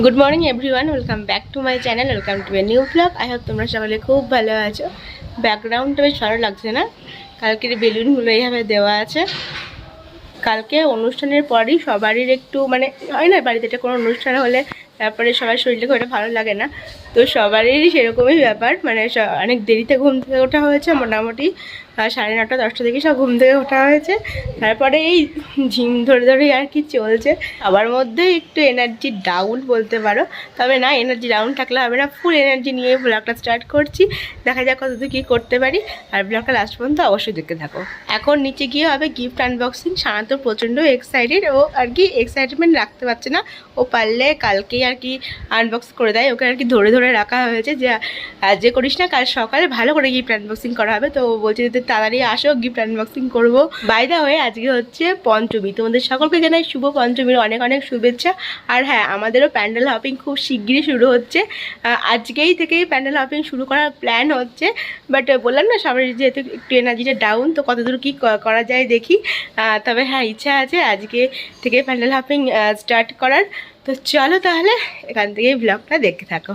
Good morning everyone, welcome back to my channel, welcome to a new blog. I hope তোমরা সকলে খুব ভালো আছো। ব্যাকগ্রাউন্ডটা বেশ ভালো লাগছে না? কালকের বেলুনগুলো এইভাবে দেওয়া আছে। কালকে অনুষ্ঠানের পরই সবারই একটু মানে হয় না, বাড়িতে একটা কোনো অনুষ্ঠান হলে তারপরে সবার শরীরটা খুব একটা ভালো লাগে না, তো সবারই সেরকমই ব্যাপার। মানে অনেক দেরিতে ঘুম থেকে ওঠা হয়েছে, মোটামুটি 9:30 10টা থেকে সব ঘুম থেকে ওঠা হয়েছে। তারপরে এই ঝিম ধরে ধরে আর কি চলছে। সবার মধ্যে একটু এনার্জি ডাউন বলতে পারো, তবে না, এনার্জি ডাউন থাকলে হবে না, ফুল এনার্জি নিয়ে ব্লগটা স্টার্ট করছি। দেখা যাক কতদূর কী করতে পারি, আর ব্লগটা লাস্ট পর্যন্ত অবশ্যই দেখতে থাকো। এখন নিচে গিয়ে হবে গিফট আনবক্সিং। সানা তো প্রচণ্ড এক্সাইটেড, ও আর কি এক্সাইটমেন্ট রাখতে পারছে না। ও পারলে কালকেই আর কি আনবক্স করে দেয়, ওকে আর কি ধরে ধরে রাখা হয়েছে যে যে করিস না, কাল সকালে ভালো করে গিফট আনবক্সিং করা হবে। তো বলছে যে তাড়াতাড়ি আসো, গিফট আনবক্সিং করবো। বাই দা ওয়ে, আজকে হচ্ছে পঞ্চমী, তোমাদের সকলকে জানাই শুভ পঞ্চমীর অনেক অনেক শুভেচ্ছা। আর হ্যাঁ, আমাদেরও প্যান্ডেল হপিং খুব শিগগিরই শুরু হচ্ছে। আজকেই থেকেই প্যান্ডেল হপিং শুরু করার প্ল্যান হচ্ছে, বাট বললাম না সবার যেহেতু একটু এনার্জিটা ডাউন, তো কতদূর কী করা যায় দেখি। তবে হ্যাঁ, ইচ্ছা আছে আজকে থেকে প্যান্ডেল হপিং স্টার্ট করার। তো চলো তাহলে এখান থেকেই ব্লগটা দেখতে থাকো।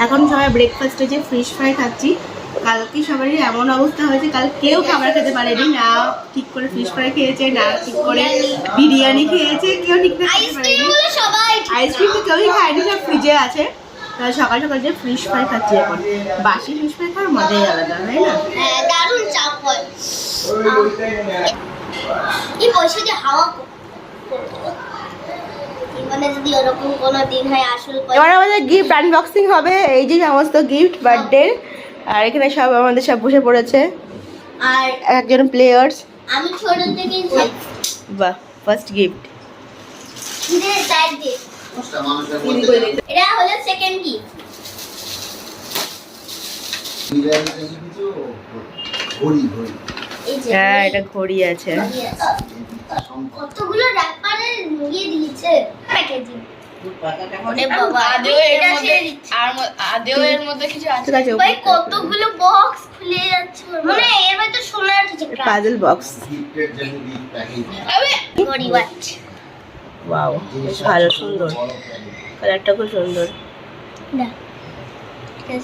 এখন সবাই ব্রেকফাস্টে যে ফিশ ফ্রাই খাচ্ছি। কালকে সবারই এমন অবস্থা হয়েছে, কাল কেউ খাবার খেতে পারেনি, না ঠিক করে ফিশ ফ্রাই খেয়েছে, না ঠিক করে বিরিয়ানি খেয়েছে, কেউ ঠিক করে খেতে পারেনি। আইসক্রিম তো কেউই খায়নি, সব ফ্রিজে আছে। সকাল সকাল যে ফিশ ফ্রাই খাচ্ছি, এখন বাসি ফিশ ফ্রাই খাওয়ার মজাই আলাদা, তাই না? দারুণ চাপ হয়। এই পয়সা দিয়ে হাওয়া মানে যদি ওরকম কোনো দিন হয় আসল পয়সা। এবার আমাদের গিফট আনবক্সিং হবে, এই যে সমস্ত গিফট বার্থডে, আর এখানে সব আমাদের সব বসে পড়েছে, আর একজন প্লেয়ার্স। আমি ছোট থেকে বাহ, ফার্স্ট গিফট। এটা হলো সেকেন্ড গিফট। হ্যাঁ, এটা ঘড়ি আছে। কতগুলো র‍্যাপারে নিয়ে দিয়েছে প্যাকেজিং। ওরে বাবা, আদেও এর মধ্যে কিছু আছে। ভাই কতগুলো বক্স খুলে যাচ্ছে, মানে এর মধ্যে সোনার কিছু পাজল বক্স। ঘড়ি ওয়াচ। ওয়াও, বেশ ভালো, সুন্দর, কালারটা খুব সুন্দর। না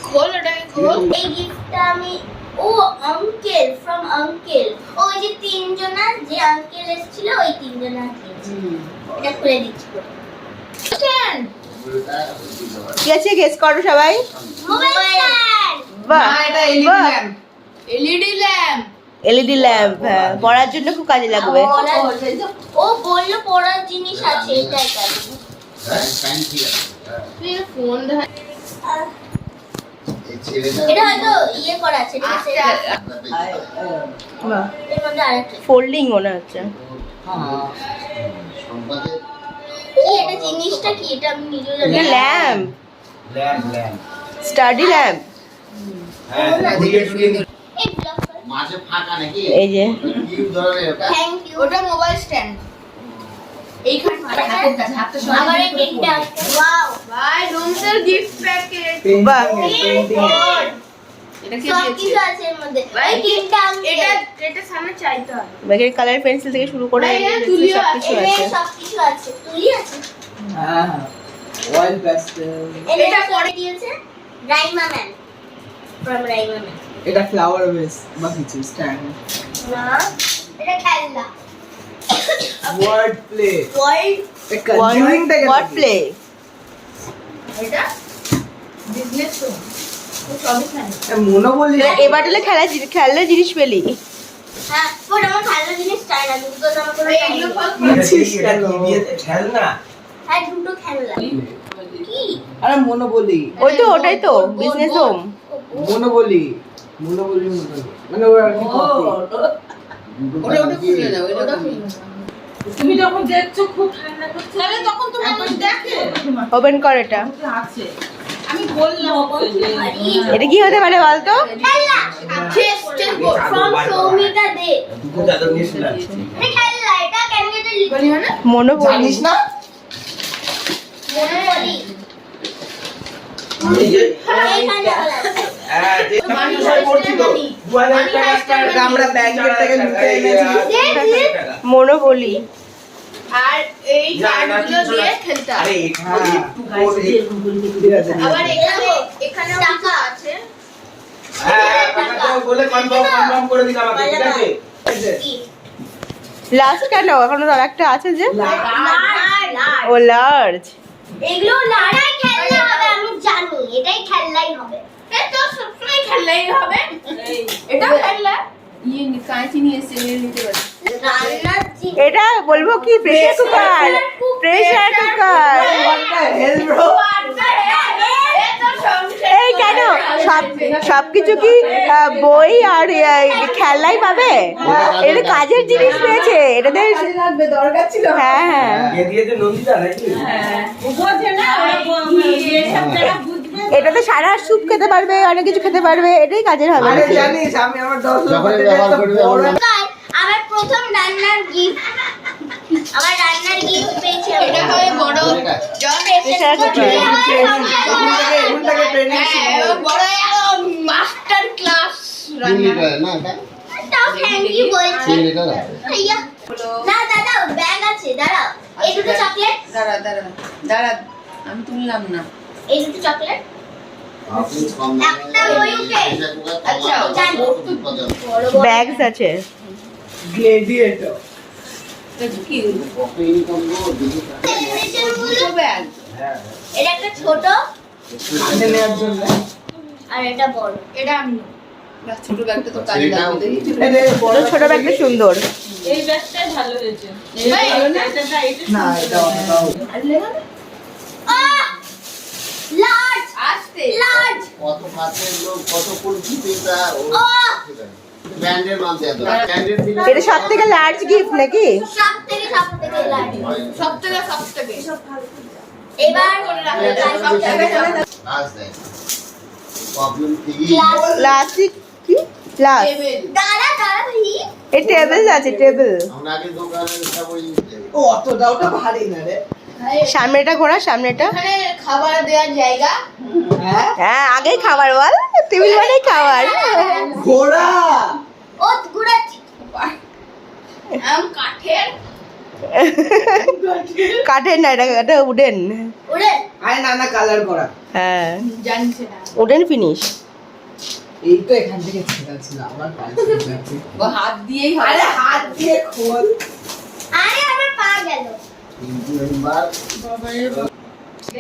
খোল, ওটাকে খোল। এই গিফটটা আমি আঙ্কেল ফ্রম আঙ্কেল, ওই যে তিনজনা যে আঙ্কেল এসেছিল, ওই তিনজনা দিয়েছে। এটা খুলে দিচ্ছি। কি আছে গেস করো সবাই। Mobile stand. বাহ, এটা এলইডি ল্যাম্প। এলইডি ল্যাম্প, হ্যাঁ, পড়ার জন্য খুব কাজে লাগবে। ও বললো পড়ার জিনিস আছে, এটাই কাজ। তুই ফোন ধর। এটা হয়তো ইয়ে করা আছে, ঠিক আছে? বাহ, এর মধ্যে আরেকটা ফোল্ডিং মনে হচ্ছে। কি, এটা জিনিসটা কি? এটা আমি নিজেও জানি না। Lamp, study lamp. এই ব্লক মাঝে ফাঁকা নাকি? এই যে থ্যাংক ইউ। ওটা মোবাইল স্ট্যান্ড। এইখানে হাতে আবার এই তিনটা। ওয়াও, ভাই রুমসের গিফট প্যাকেট। বাহ, এটা কি সব দিয়েছে? কিছু আছে এর মধ্যে। এই তিনটা এটা সামনে চাইতে হবে। ব্যাগের কালার পেন্সিল থেকে শুরু করে তুলিও সবকিছু এখানে আছে। সব কিছু আছে। তুলি আছে। Oil pastel. এটা পরে দিয়েছে Raima man, from Raima man. এটা ফ্লাওয়ার বেস বা কিছু স্ট্যান্ড। না, এটা খেলনা। Word play. ওয়ার্ল্ড এটা কনজিউমিং থেকে ওয়ার্ড প্লে। এটা বিজনেস তো সবই খায়। মনোপলি। এবার হলে খেলনা জিনিস পেলি। হ্যাঁ, ওটা আমার খেলনা জিনিস চাই না, দুটো আমার কোনো চাই এইগুলো না। খেলনা। হ্যাঁ, দুটো খেলনা। কি? আরে মনোপলি। ওই তো, ওটাই তো বিজনেস হোম। মনোপলি মতো। মানে ওরা কি কপি। ওটা খুলে দাও, ওটা খুলে দাও। তুমি যখন দেখছো খুব ঠান্ডা করছে, তাহলে তখন তো মানুষ দেখে। ওপেন কর এটা। আছে, আমি বললাম এটা কি হতে পারে বলতো? খেলনা। চেস্ট ফ্রম সৌমিতা দে। দুটো চাদর নিয়ে শুয়ে আছে। এটা খেলনা, এটা কেন এটা বলি না মনোপলি। জানিস না? মনে বলি। এই যে এইখানে খেলা আছে। মানুষ হয় পড়ছি তো 2000 টাকা আমরা ব্যাংকের থেকে লুটে এনেছি। মনোপলি। আর এই কার্ডগুলো দিয়ে খেলতে হবে। আরে একটু করে ঠিক আছে আবার এখানে টাকা আছে। হ্যাঁ টাকা তো বলে কনফার্ম করে দিন আমাকে ঠিক আছে লাস্ট কেন এখনো তো একটা আছে যে লার্জ ও লার্জ এগুলো লড়াই খেলনা হবে আমি জানি এটাই খেলনাই হবে এটা সবসময় খেললেই হবে। এটা খেললা কাঁচি নিয়ে এসে নিতে পারে। রান্নার জিনিস এটা বলবো কি প্রেসার কুকার প্রেসার কুকার এই কেন সবকিছু কি বই আর খেলনাই পাবে এটা কাজের জিনিস পেয়েছে এটাদের লাগবে দরকার ছিল। হ্যাঁ হ্যাঁ কে দিয়েছে নন্দিতা নাকি বোঝে না এসব যারা বুঝবে। এটাতে সারা স্যুপ খেতে পারবে অনেক কিছু খেতে পারবে এটাই কাজের হবে আরে জানিস আমি আমার 10 লক্ষ যখনই টাকা ব্যবহার করবি বড় আমার প্রথম রান্নার গিফট আমার রান্নার গিফট পেয়েছি এটা হবে বড় প্রেসার কুকার এখন থেকে ট্রেনিং ছিল বড় মাস্টার ক্লাস 3 লিটার না এটা তাও থ্যাংক ইউ বলছি 3 লিটার আছে আইয়া না দাদা ব্যাগ আছে দাঁড়াও এই দুটো চকলেট দাঁড়া আমি তুললাম না। এই দুটো চকলেট আপনি কম দামে একটা ওইকে। আচ্ছা, ব্যাগস আছে গ্লেডিয়েটর কি কত ইনকাম গো দিদি দুটো ব্যাগ। এটা একটা ছোট হাতে নেওয়ার জন্য আর এটা বড় এটা আমি ছোট ব্যাগটা তো কাজে লাগবে দেখি। এটা বড় ছোট ব্যাগটা সুন্দর এই ব্যাগটাই ভালো হয়েছে। না এটা দাও লার্জ আস্তে লার্জ কত কাছের লোক কত পরিচিতিটা ব্র্যান্ডের মাল দেয়া তো ব্র্যান্ডের দিলে এটা সব থেকে লার্জ গিফট নাকি সব থেকে লার্জ সব থেকে এবার আজ দেখ প্রবলেম ঠিকই ক্লাসিক কি ক্লাস দাঁড়া ভাই এই টেবিল আছে টেবিল আমরা আগে দোকানে সব ওই ও অতটাও তো ভারী না রে সামনেটা ঘোরা সামনেটা এখানে খাবার দেওয়ার জায়গা। হ্যাঁ হ্যাঁ আগেই খাবার বল টেবিল মানে খাবার ঘোড়া ও ঘুরাচ্ছি কাঠের কাঠের না এটা উডেন ওরে আরে না কালার করা হ্যাঁ জানছে না উডেন ফিনিশ এই তো এখান থেকে ছেড়াছিল আবার কাছে যাচ্ছে ও হাত দিয়েই হবে। আরে হাত দিয়ে খোল আরে আমার পা গেল কিন্তু একবার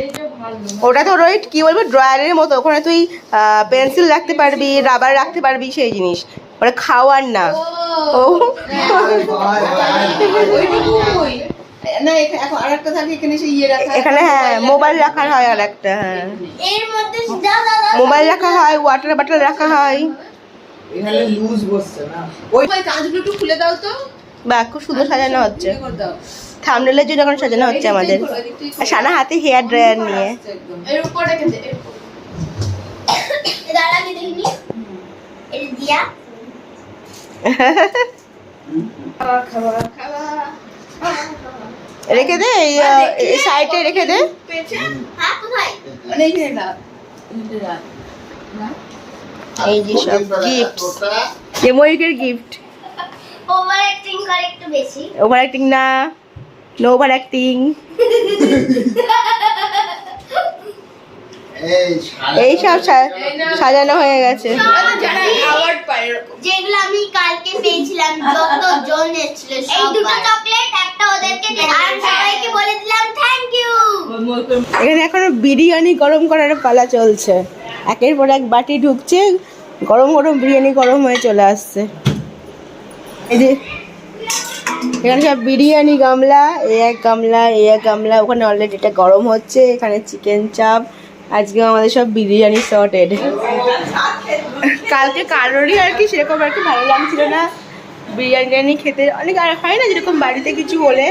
এইটা ভালো। ওটা ধরো ওই কি বলবো ড্রয়ারের মতো ওখানে তুই পেন্সিল রাখতে পারবি রাবার রাখতে পারবি সেই জিনিস ওটা খাওয়ার না ও ওইটুকুই। না এখন আরেকটা থাকে এখানে সে ইয়ে রাখা। এখানে হ্যাঁ মোবাইল রাখার হয় আর একটা হ্যাঁ এর মধ্যে দাদা মোবাইল রাখা হয় ওয়াটার বটল রাখা হয় এখানে লুজ বসছে না ওই কাঁচগুলো একটু খুলে দাও তো। বা খুব সুন্দর সাজানো হচ্ছে ইয়ে করে দাও। থামনেলের জন্য এখন সাজানো হচ্ছে আমাদের আর সানা হাতে হেয়ার ড্রায়ার নিয়ে এর উপর রেখে দে। দাঁড়া কি দেখিনি এটা দিয়া রেখে দে এই সাইডে রেখে দে পেয়েছে? হ্যাঁ কোথায় মানে এইখানে না। এই যে সব গিফট তোটা ময়ূরের গিফট ওভার অ্যাক্টিং করে একটু বেশি ওভার অ্যাক্টিং না নো ওভার অ্যাক্টিং এই সব সাজানো হয়ে গেছে যারা অ্যাওয়ার্ড পায় এরকম। যেগুলো আমি কালকে পেয়েছিলাম যত জন এসেছিল এই দুটো চকলেট একটা ওদেরকে আর সবাইকে বলে দিলাম থ্যাংক ইউ এখানে এখনো বিরিয়ানি গরম করার পালা চলছে একের পর এক বাটি ঢুকছে গরম গরম বিরিয়ানি গরম হয়ে চলে আসছে এই যে এখানে সব বিরিয়ানি গামলা এই এক গামলা ওখানে অলরেডি এটা গরম হচ্ছে এখানে চিকেন চাপ আজকে আমাদের সব বিরিয়ানি সর্টেড কালকে কারোরই আর কি সেরকম আর কি ভালো লাগছিল না বিরিয়ানি খেতে অনেক আর হয় না যেরকম বাড়িতে কিছু হলে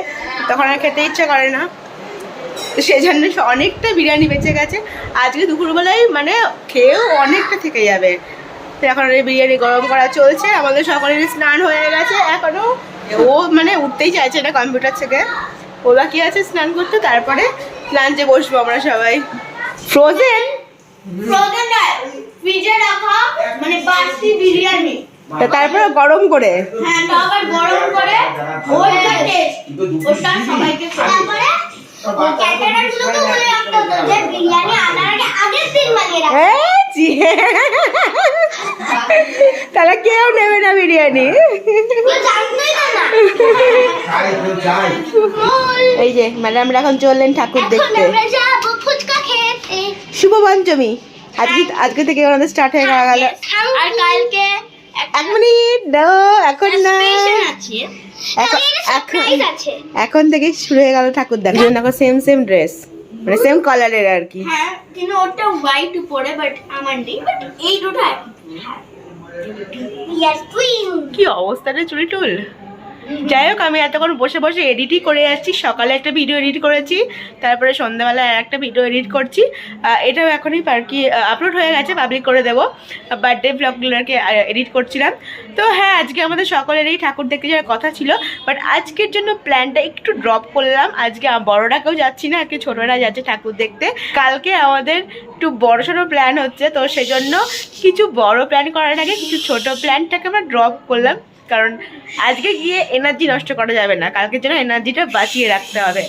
তখন আর খেতে ইচ্ছা করে না তো সেই জন্য অনেকটা বিরিয়ানি বেঁচে গেছে আজকে দুপুরবেলায় মানে খেয়েও অনেকটা থেকে যাবে তো এখন এই বিরিয়ানি গরম করা চলছে আমাদের সকলেরই স্নান হয়ে গেছে এখনও ও মানে উঠতেই চাইছে না কম্পিউটার থেকে ও বাকি আছে স্নান করতে তারপরে লাঞ্চে বসবো আমরা সবাই ফ্রোজেন ফ্রোজেন ফ্রিজে রাখা মানে বাসি বিরিয়ানি তারপরে গরম করে হ্যাঁ তো আবার গরম করে ওইটা টেস্ট ওটা সবাইকে তারপরে ওই ক্যাটারারগুলোকে বলে রাখতে হতো যে বিরিয়ানি আনার আগে আগের দিন বানিয়ে রাখতে। তাহলে কেউ নেবে না বিরিয়ানি। কেউ জানতোই না। এই যে ম্যাডামরা এখন চললেন ঠাকুর এখন দেখতে। আমরা যাবো ফুচকা খেতে। শুভ পঞ্চমী আজকে থেকে আমাদের স্টার্ট হয়ে গেল। আর কালকে এক মিনিট এখন না, আছে আছে এখন থেকে শুরু হয়ে গেল ঠাকুর দেখা। সেম ড্রেস মানে সেম কালারের আর কি। হ্যাঁ কিন্তু ওটা হোয়াইট উপরে বাট আমার নেই বাট এই দুটো ইয়ার টুইন কি অবস্থা রে চুরি টুল। যাই হোক আমি এতক্ষণ বসে বসে এডিটই করে যাচ্ছি। সকালে একটা ভিডিও এডিট করেছি, তারপরে সন্ধ্যাবেলায় একটা ভিডিও এডিট করছি। এটাও এখনই আর কি আপলোড হয়ে গেছে, পাবলিক করে দেবো। বার্থডে ব্লগগুলোকে এডিট করছিলাম। তো হ্যাঁ আজকে আমাদের সকলেরই ঠাকুর দেখতে যাওয়ার কথা ছিল, বাট আজকের জন্য প্ল্যানটা একটু ড্রপ করলাম। আজকে বড়রা কেউ যাচ্ছি না, আজকে ছোটরা যাচ্ছে ঠাকুর দেখতে। কালকে আমাদের একটু বড় সড়ো প্ল্যান হচ্ছে, তো সেজন্য কিছু বড় প্ল্যান করার আগে কিছু ছোট প্ল্যানটাকে আমরা ড্রপ করলাম, কারণ আজকে গিয়ে এনার্জি নষ্ট করা যাবে না, কালকের জন্য এনার্জিটা বাঁচিয়ে রাখতে হবে।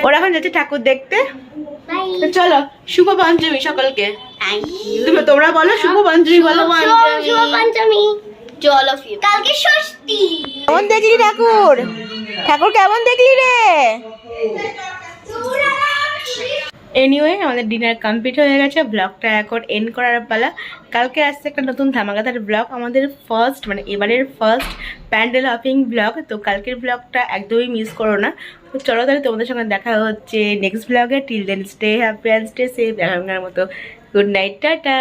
ওরা এখন যাচ্ছে ঠাকুর দেখতে। তো চলো শুভ পঞ্চমী সকলকে। তোমরা বলো শুভ পঞ্চমী বলো। শুভ পঞ্চমী জল অফ ইউ। কালকে ষষ্ঠী। কেমন দেখলি ঠাকুর? ঠাকুর কেমন দেখলি রে? এনিওয়ে আমাদের ডিনার কমপ্লিট হয়ে গেছে, ব্লগটা এখন এন্ড করার পালা। কালকে আসছে একটা নতুন ধামাকাদার ব্লগ, আমাদের ফার্স্ট মানে এবারের ফার্স্ট প্যান্ডেল হপিং ব্লগ। তো কালকের ব্লগটা একদমই মিস করো না। তো চলো তাহলে তোমাদের সঙ্গে দেখা হচ্ছে next blog. Till then stay happy and stay safe. এখনকার মতো গুড নাইট, টাটা।